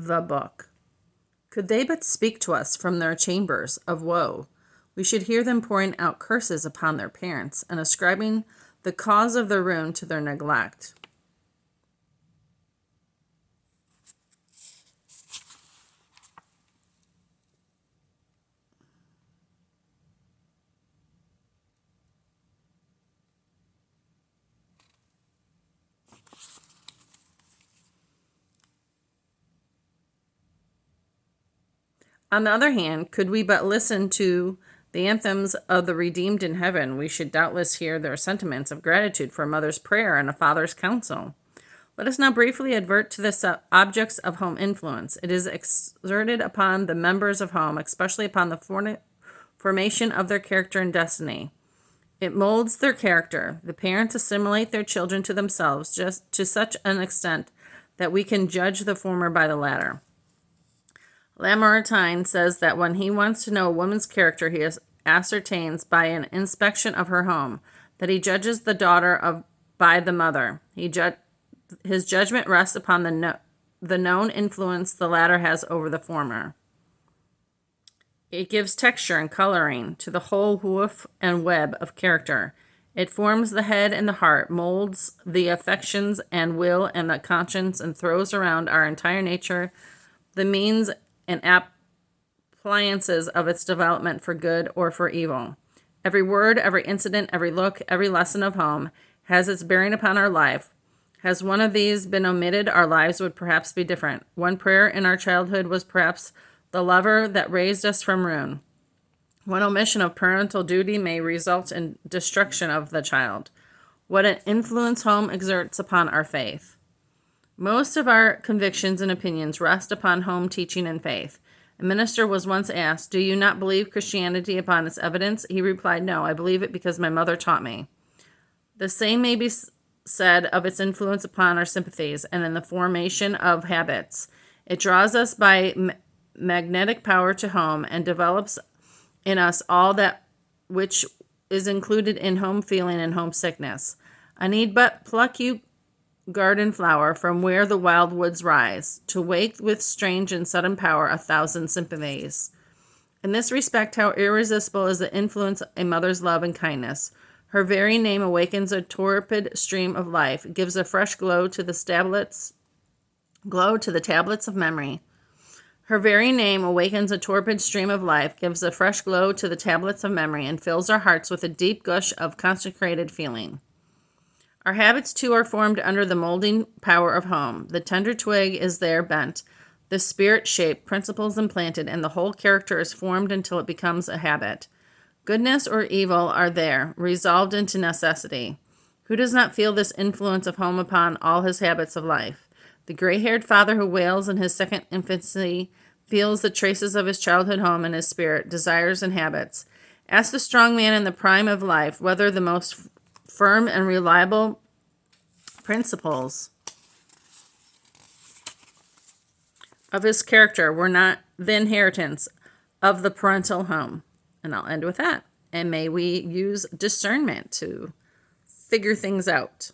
the book. Could they but speak to us from their chambers of woe, we should hear them pouring out curses upon their parents and ascribing the cause of their ruin to their neglect. On the other hand, could we but listen to the anthems of the redeemed in heaven, we should doubtless hear their sentiments of gratitude for a mother's prayer and a father's counsel. Let us now briefly advert to the objects of home influence. It is exerted upon the members of home, especially upon the formation of their character and destiny. It molds their character. The parents assimilate their children to themselves just to such an extent that we can judge the former by the latter. Lamartine says that when he wants to know a woman's character, he ascertains by an inspection of her home, that he judges the daughter by the mother. His judgment rests upon the known influence the latter has over the former. It gives texture and coloring to the whole woof and web of character. It forms the head and the heart, molds the affections and will and the conscience, and throws around our entire nature the means and appliances of its development for good or for evil. Every word, every incident, every look, every lesson of home has its bearing upon our life. Has one of these been omitted, our lives would perhaps be different. One prayer in our childhood was perhaps the lever that raised us from ruin. One omission of parental duty may result in destruction of the child. What an influence home exerts upon our faith. Most of our convictions and opinions rest upon home teaching and faith. A minister was once asked, "Do you not believe Christianity upon its evidence?" He replied, "No, I believe it because my mother taught me." The same may be said of its influence upon our sympathies and in the formation of habits. It draws us by magnetic power to home and develops in us all that which is included in home feeling and homesickness. I need but pluck you garden flower from where the wild woods rise, to wake with strange and sudden power 1,000 sympathies. In this respect, how irresistible is the influence of a mother's love and kindness. Her very name awakens a torpid stream of life, gives a fresh glow to the tablets of memory. Her very name awakens a torpid stream of life, gives a fresh glow to the tablets of memory, and fills our hearts with a deep gush of consecrated feeling. Our habits, too, are formed under the molding power of home. The tender twig is there bent, the spirit shaped, principles implanted, and the whole character is formed until it becomes a habit. Goodness or evil are there, resolved into necessity. Who does not feel this influence of home upon all his habits of life? The gray-haired father who wails in his second infancy feels the traces of his childhood home in his spirit, desires, and habits. Ask the strong man in the prime of life whether the most firm and reliable principles of his character were not the inheritance of the parental home. And I'll end with that. And may we use discernment to figure things out.